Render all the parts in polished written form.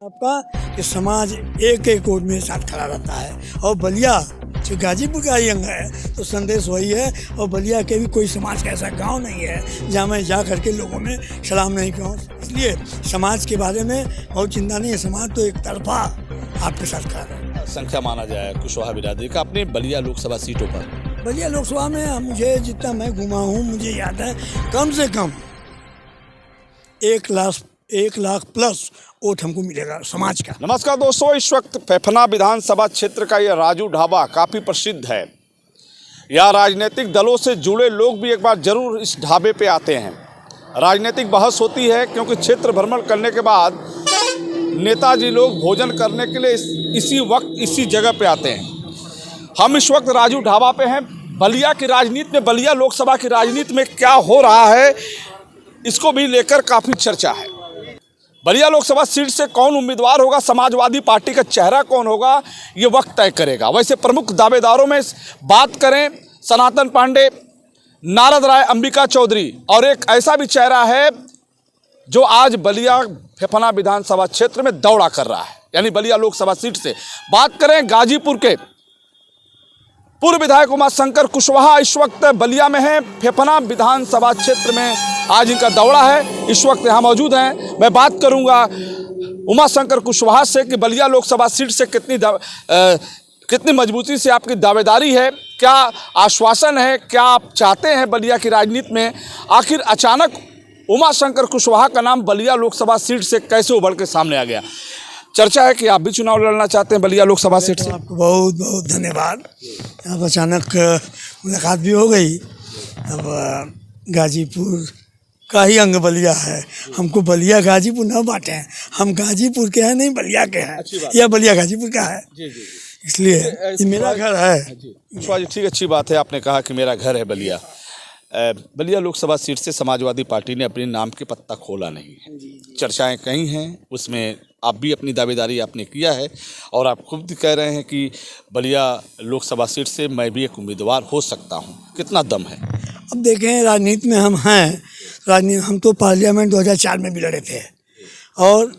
आपका कि समाज एक एक वोट मेरे साथ खड़ा रहता है। और बलिया जो गाजीपुर का ही अंग है तो संदेश वही है। और बलिया के भी कोई समाज का ऐसा गांव नहीं है जहां मैं जा करके लोगों में सलाम नहीं कहूँ। इसलिए समाज के बारे में बहुत चिंता नहीं है। समाज तो एक तरफा आपके साथ खड़ा है। संख्या माना जाए कुशवाहा बिरादरी का अपने बलिया लोकसभा सीटों पर, बलिया लोकसभा में मुझे जितना मैं घुमा हूँ मुझे याद है कम से कम 1 लाख प्लस वोट हमको मिलेगा समाज का। नमस्कार दोस्तों, इस वक्त फेफना विधानसभा क्षेत्र का यह राजू ढाबा काफ़ी प्रसिद्ध है। यहाँ राजनीतिक दलों से जुड़े लोग भी एक बार जरूर इस ढाबे पे आते हैं। राजनीतिक बहस होती है क्योंकि क्षेत्र भ्रमण करने के बाद नेताजी लोग भोजन करने के लिए इसी वक्त इसी जगह पे आते हैं। हम इस वक्त राजू ढाबा पे हैं। बलिया की राजनीति में, बलिया लोकसभा की राजनीति में क्या हो रहा है इसको भी लेकर काफ़ी चर्चा है। बलिया लोकसभा सीट से कौन उम्मीदवार होगा, समाजवादी पार्टी का चेहरा कौन होगा, ये वक्त तय करेगा। वैसे प्रमुख दावेदारों में बात करें, सनातन पांडे, नारद राय, अंबिका चौधरी और एक ऐसा भी चेहरा है जो आज बलिया फेफना विधानसभा क्षेत्र में दौड़ा कर रहा है, यानी बलिया लोकसभा सीट से। बात करें गाजीपुर के पूर्व विधायक उमाशंकर कुशवाहा इस वक्त बलिया में है। फेफना विधानसभा क्षेत्र में आज इनका दौरा है, इस वक्त यहाँ मौजूद हैं। मैं बात करूँगा उमाशंकर कुशवाहा से कि बलिया लोकसभा सीट से कितनी मजबूती से आपकी दावेदारी है, क्या आश्वासन है, क्या आप चाहते हैं बलिया की राजनीति में। आखिर अचानक उमाशंकर कुशवाहा का नाम बलिया लोकसभा सीट से कैसे उभर के सामने आ गया। चर्चा है कि आप भी चुनाव लड़ना चाहते हैं बलिया लोकसभा सीट से। आपको बहुत बहुत धन्यवाद। अब अचानक मुलाकात भी हो गई। अब गाजीपुर का ही अंग बलिया है, हमको बलिया गाजीपुर न बांटे। हम गाजीपुर के हैं, नहीं बलिया के हैं, या बलिया गाजीपुर का है। इसलिए ये मेरा घर है। ठीक, अच्छी बात है, आपने कहा कि मेरा घर है बलिया। बलिया लोकसभा सीट से समाजवादी पार्टी ने अपने नाम के पत्ता खोला नहीं है। चर्चाएं कई हैं, उसमें आप भी अपनी दावेदारी आपने किया है और आप खुद कह रहे हैं कि बलिया लोकसभा सीट से मैं भी एक उम्मीदवार हो सकता हूं। कितना दम है? अब देखें, राजनीति में हम हैं। राजनीति हम तो पार्लियामेंट 2004 में भी लड़े थे और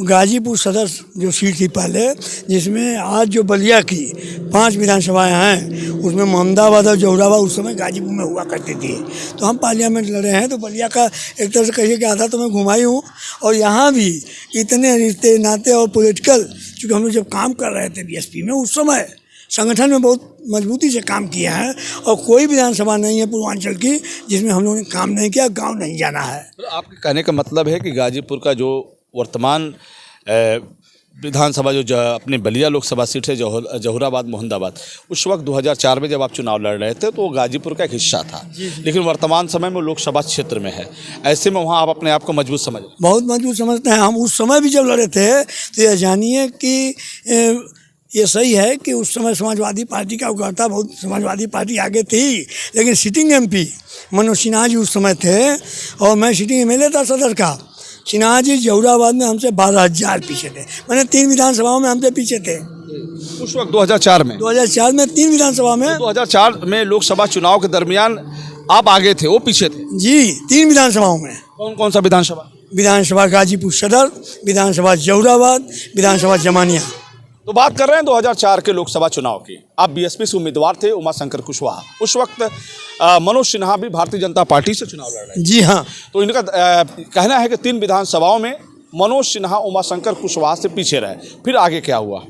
गाजीपुर सदर जो सीट थी पहले, जिसमें आज जो बलिया की 5 विधानसभाएं हैं उसमें मोहम्मदाबाद और जौहराबाद उस समय गाजीपुर में हुआ करती थी। तो हम पार्लियामेंट लड़े हैं, तो बलिया का एक तरह से कहिए कि आधा तो मैं घुमाई हूँ। और यहाँ भी इतने रिश्ते नाते और पॉलिटिकल, चूँकि हम लोग जब काम कर रहे थे बीएसपी में उस समय संगठन में बहुत मजबूती से काम किया है। और कोई विधानसभा नहीं है पूर्वांचल की जिसमें हम लोगों ने काम नहीं किया, गाँव नहीं जाना है। तो आपके कहने का मतलब है कि गाजीपुर का जो वर्तमान विधानसभा जो अपने बलिया लोकसभा सीट है जौहराबाद मोहम्मदाबाद, उस वक्त 2004 में जब आप चुनाव लड़ रहे थे तो वो गाजीपुर का एक हिस्सा था, लेकिन वर्तमान समय में लोकसभा क्षेत्र में है। ऐसे में वहाँ आप अपने आप को मजबूत समझ? बहुत मजबूत समझते हैं हम। उस समय भी जब लड़े थे तो यह जानिए कि ये सही है कि उस समय समाजवादी पार्टी का उगाता, बहुत समाजवादी पार्टी आगे थी, लेकिन सिटिंग एमपी मनोज सिन्हा जी उस समय थे और मैं सिटिंग एमएलए था सदर का। सिन्हा जी जौहराबाद में हमसे 12,000 पीछे थे, मैंने 3 विधानसभाओं में हमसे पीछे थे उस वक्त 2004 में 3 विधानसभा में। 2004 में लोकसभा चुनाव के दरमियान आप आगे थे, वो पीछे थे जी। 3 विधानसभाओं में। कौन सा विधानसभा? विधानसभा गाजीपुर सदर, विधानसभा जौहराबाद, विधानसभा जमानिया। तो बात कर रहे हैं 2004 के लोकसभा चुनाव की। आप बीएसपी से उम्मीदवार थे, उमाशंकर कुशवाहा। उस वक्त मनोज सिन्हा भी भारतीय जनता पार्टी से चुनाव लड़ रहे थे। जी हाँ। तो इनका कहना है कि 3 विधानसभाओं में मनोज सिन्हा उमाशंकर कुशवाहा से पीछे रहे। फिर आगे क्या हुआ?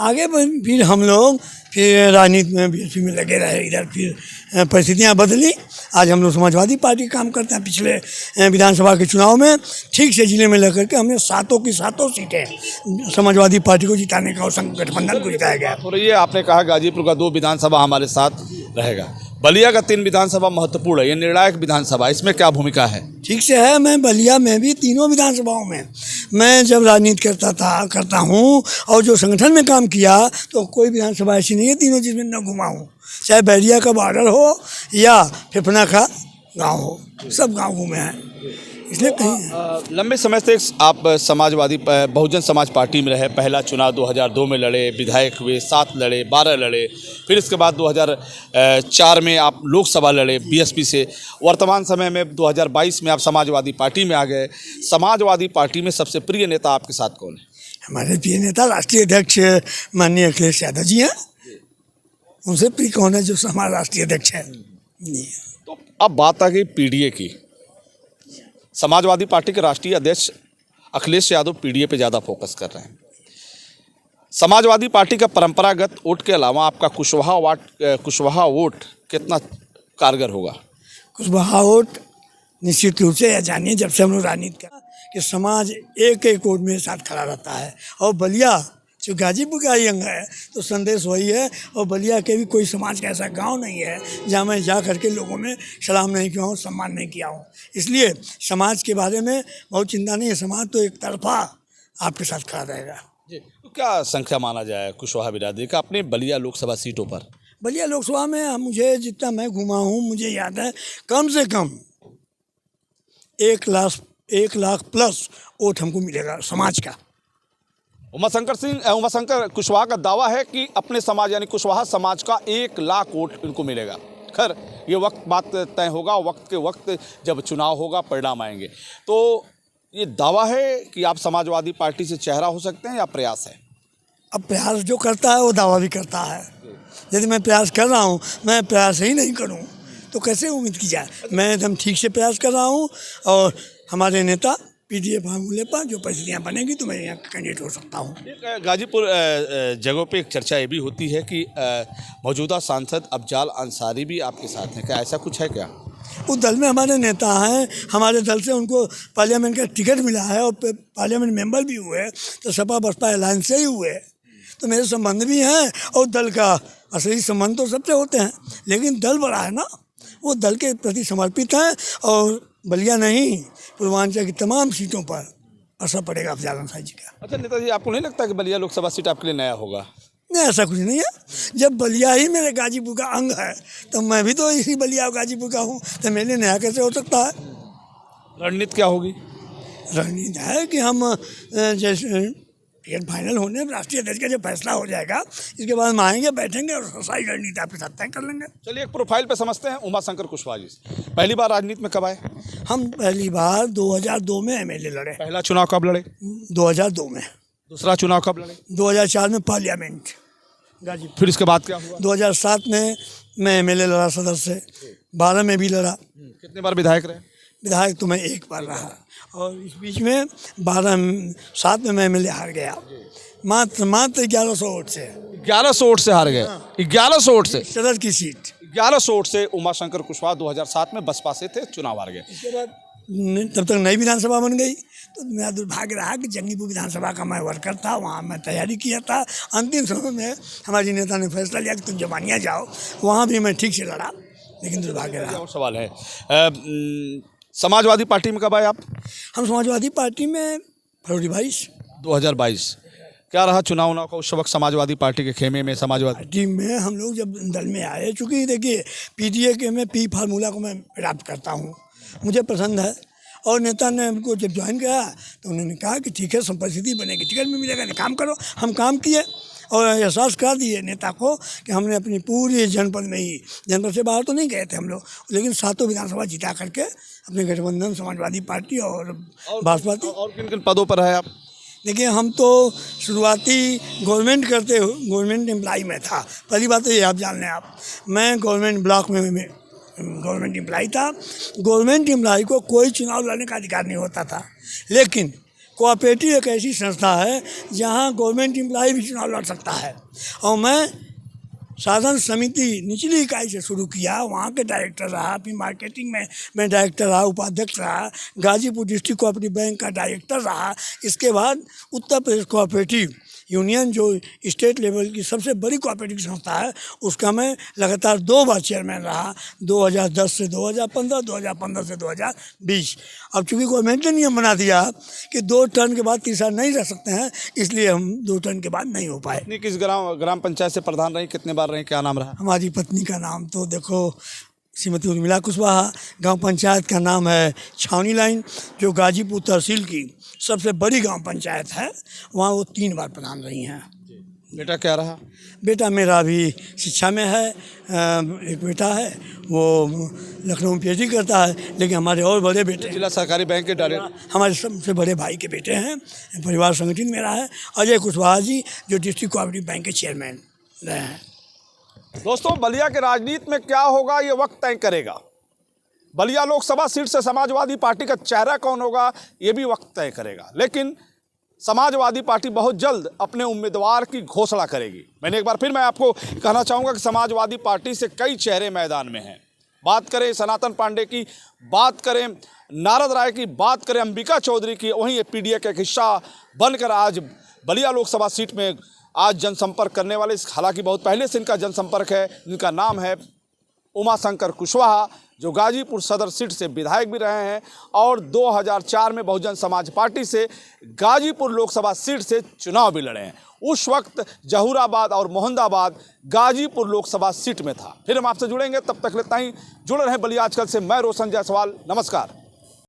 आगे फिर हम लोग राजनीति में बीएसपी में लगे रहे। इधर फिर परिस्थितियाँ बदली। आज हम लोग समाजवादी पार्टी का काम करते हैं। पिछले विधानसभा के चुनाव में ठीक से जिले में लेकर के हमने 7 की 7 सीटें समाजवादी पार्टी को जिताने का और गठबंधन को जिताया गया। तो ये आपने कहा गाजीपुर का 2 विधानसभा हमारे साथ रहेगा, बलिया का 3 विधानसभा महत्वपूर्ण है, ये निर्णायक विधानसभा, इसमें क्या भूमिका है? ठीक से है। मैं बलिया में भी तीनों विधानसभाओं में मैं जब राजनीति करता हूँ और जो संगठन में काम किया तो कोई विधानसभा ऐसी नहीं है तीनों जिसमें न घुमा हूँ। चाहे बैरिया का बॉर्डर हो या फेफना का गांव हो, सब गांव घूमे हैं। इसलिए कहीं लंबे समय से आप समाजवादी बहुजन समाज पार्टी में रहे। पहला चुनाव 2002 में लड़े, विधायक हुए, 7 लड़े, 12 लड़े, फिर इसके बाद 2004 में आप लोकसभा लड़े बीएसपी से। वर्तमान समय में 2022 में आप समाजवादी पार्टी में आ गए। समाजवादी पार्टी में सबसे प्रिय नेता आपके साथ कौन है? हमारे प्रिय नेता राष्ट्रीय अध्यक्ष माननीय अखिलेश यादव जी हैं। उनसे प्रिय कौन है जो हमारा राष्ट्रीय अध्यक्ष है जी। तो अब बात आ गई पीडीए की। समाजवादी पार्टी के राष्ट्रीय अध्यक्ष अखिलेश यादव पीडीए पे ज़्यादा फोकस कर रहे हैं। समाजवादी पार्टी का परंपरागत वोट के अलावा आपका कुशवाहा वोट कितना कारगर होगा? कुशवाहा वोट निश्चित रूप से जानिए, जब से हम लोग राजनीति का कि समाज एक एक वोट मेरे साथ खड़ा रहता है। और बलिया जो गाजीपुर का ही अंग है तो संदेश वही है। और बलिया के भी कोई समाज का ऐसा गांव नहीं है जहां मैं जा करके लोगों में सलाम नहीं किया हूँ, सम्मान नहीं किया हूँ। इसलिए समाज के बारे में बहुत चिंता नहीं है। समाज तो एक तरफा आपके साथ खड़ा रहेगा जी। तो क्या संख्या माना जाए कुशवाहा बिरादरी का अपने बलिया लोकसभा सीटों पर? बलिया लोकसभा में मुझे जितना मैं घूमा हूँ मुझे याद है कम से कम 1 लाख प्लस वोट हमको मिलेगा समाज का। उमाशंकर कुशवाहा का दावा है कि अपने समाज यानी कुशवाहा समाज का 1 लाख वोट इनको मिलेगा। खैर ये बात तय होगा वक्त के वक्त जब चुनाव होगा, परिणाम आएंगे। तो ये दावा है कि आप समाजवादी पार्टी से चेहरा हो सकते हैं या प्रयास है? अब प्रयास जो करता है वो दावा भी करता है। यदि मैं प्रयास कर रहा हूँ, मैं प्रयास ही नहीं करूँ तो कैसे उम्मीद की जाए? मैं एकदम ठीक से प्रयास कर रहा हूँ और हमारे नेता पीडीए फार्मूले पर जो परिस्थितियाँ बनेगी तो मैं यहाँ कैंडिडेट हो सकता हूँ। गाजीपुर जगहों पे एक चर्चा ये भी होती है कि मौजूदा सांसद अफजाल अंसारी भी आपके साथ हैं। क्या ऐसा कुछ है क्या? उस दल में हमारे नेता हैं। हमारे दल से उनको पार्लियामेंट का टिकट मिला है और पार्लियामेंट मेंबर भी हुए, तो सपा बसपा अलायंस से ही हुए। तो मेरे संबंध भी हैं और दल का असली संबंध तो सबसे होते हैं, लेकिन दल बड़ा है ना, वो दल के प्रति समर्पित हैं। और बलिया नहीं, पूर्वांचल की तमाम सीटों पर असर पड़ेगा अफजाल अंसारी जी का। अच्छा नेताजी, आपको नहीं लगता कि बलिया लोकसभा सीट आपके लिए नया होगा? नहीं, ऐसा कुछ नहीं है। जब बलिया ही मेरे गाजीपुर का अंग है तो मैं भी तो इसी बलिया और गाजीपुर का हूँ, तो मेरे लिए नया कैसे हो सकता है? रणनीति क्या होगी? रणनीति है कि हम जैसे टिकट फाइनल होने राष्ट्रीय अध्यक्ष का जब फैसला हो जाएगा, इसके बाद हम आएंगे, बैठेंगे और सारी रणनीति आपके साथ तय कर लेंगे। चलिए एक प्रोफाइल पे समझते हैं उमाशंकर कुशवाहा जी। पहली बार राजनीति में कब आए? हम पहली बार 2002 में एमएलए लड़े। पहला चुनाव कब लड़े? 2002 में। दूसरा चुनाव कब लड़े? 2004 में पार्लियामेंट गाजीपुर। फिर इसके बाद क्या हुआ? 2007 में मैं एमएलए लड़ा सदस्य, 12 में भी लड़ा। कितने बार विधायक रहे? विधायक तो मैं 1 बार रहा और इस बीच में 7 में मैं एमएलए हार गया, मात्र 1100 वोट से। 1100 वोट से हार गए? 1100 वोट से सदर की सीट। 1100 वोट से उमाशंकर कुशवाहा 2007 में बसपा से थे, चुनाव हार गए। इसके बाद तब तक नई विधानसभा बन गई तो मेरा दुर्भाग्य रहा कि जंगीपुर विधानसभा का मैं वर्कर था, वहाँ मैं तैयारी किया था। अंतिम समय में हमारी नेता ने फैसला लिया कि तुम जमानिया जाओ, वहाँ भी मैं ठीक से लड़ा, लेकिन दुर्भाग्य रहा। और सवाल है, समाजवादी पार्टी में कब आए आप? हम समाजवादी पार्टी में फरवरी 2022। क्या रहा चुनाव का उस वक्त समाजवादी पार्टी के खेमे में? समाजवादी पार्टी में हम लोग जब दल में आए, चूँकि देखिए पीडीए के में पी फार्मूला को मैं अडॉप्ट करता हूँ, मुझे पसंद है। और नेता ने हमको जब ज्वाइन किया तो उन्होंने कहा कि ठीक है, परिस्थिति बनेगी, टिकट भी मिलेगा, नहीं काम करो। हम काम किए और एहसास करा दिए नेता को कि हमने अपनी पूरी जनपद में ही, जनपद से बाहर तो नहीं गए थे हम लोग, लेकिन 7 विधानसभा जिता करके अपने गठबंधन समाजवादी पार्टी और भाजपा थी। और किन किन पदों पर है आप? देखिए हम तो शुरुआती गवर्नमेंट एम्प्लॉई में था। पहली बात तो ये आप जान लें, मैं गवर्नमेंट ब्लॉक में गवर्नमेंट एम्प्लॉई था। गवर्नमेंट एम्प्लॉई को कोई चुनाव लड़ने का अधिकार नहीं होता था, लेकिन कोऑपरेटिव एक ऐसी संस्था है जहां गवर्नमेंट एम्प्लॉई भी चुनाव लड़ सकता है। और मैं साधन समिति निचली इकाई से शुरू किया, वहाँ के डायरेक्टर रहा, फिर मार्केटिंग में मैं डायरेक्टर रहा, उपाध्यक्ष रहा, गाजीपुर डिस्ट्रिक्ट कोऑपरेटिव बैंक का डायरेक्टर रहा। इसके बाद उत्तर प्रदेश कोऑपरेटिव यूनियन जो स्टेट लेवल की सबसे बड़ी कोऑपरेटिव संस्था है, उसका मैं लगातार 2 बार चेयरमैन रहा, 2010 से 2015, 2015 से 2020। अब चूँकि गवर्नमेंट ने नियम बना दिया कि 2 टर्म के बाद तीसरा नहीं रह सकते हैं, इसलिए हम 2 टर्म के बाद नहीं हो पाए। किस ग्राम पंचायत से प्रधान रही, कितने बार रही, क्या नाम रहा? हमारी पत्नी का नाम तो देखो श्रीमती उर्मिला कुशवाहा। गांव पंचायत का नाम है छावनी लाइन, जो गाजीपुर तहसील की सबसे बड़ी गांव पंचायत है। वहाँ वो 3 बार प्रधान रही हैं। बेटा क्या रहा? बेटा मेरा अभी शिक्षा में है। एक बेटा है वो लखनऊ में PhD करता है। लेकिन हमारे और बड़े बेटे जिला सहकारी बैंक के डायरेक्टर, हमारे सबसे बड़े भाई के बेटे हैं। परिवार संगठन मेरा है अजय कुशवाहा जी, जो डिस्ट्रिक्ट कोऑपरेटिव बैंक के चेयरमैन रहे हैं। दोस्तों, बलिया के राजनीति में क्या होगा ये वक्त तय करेगा। बलिया लोकसभा सीट से समाजवादी पार्टी का चेहरा कौन होगा ये भी वक्त तय करेगा। लेकिन समाजवादी पार्टी बहुत जल्द अपने उम्मीदवार की घोषणा करेगी। मैंने एक बार फिर मैं आपको कहना चाहूँगा कि समाजवादी पार्टी से कई चेहरे मैदान में हैं। बात करें सनातन पांडे की, बात करें नारद राय की, बात करें अंबिका चौधरी की, वहीं PDA का एक हिस्सा बनकर आज बलिया लोकसभा सीट में आज जनसंपर्क करने वाले, हालांकि बहुत पहले से इनका जनसंपर्क है, जिनका नाम है उमाशंकर कुशवाहा, जो गाजीपुर सदर सीट से विधायक भी रहे हैं और 2004 में बहुजन समाज पार्टी से गाजीपुर लोकसभा सीट से चुनाव भी लड़े हैं। उस वक्त जहूराबाद और मोहम्मदाबाद गाजीपुर लोकसभा सीट में था। फिर हम आपसे जुड़ेंगे, तब तक इतना ही। जुड़े रहें बलिया आजकल से। मैं रोशन जायसवाल, नमस्कार।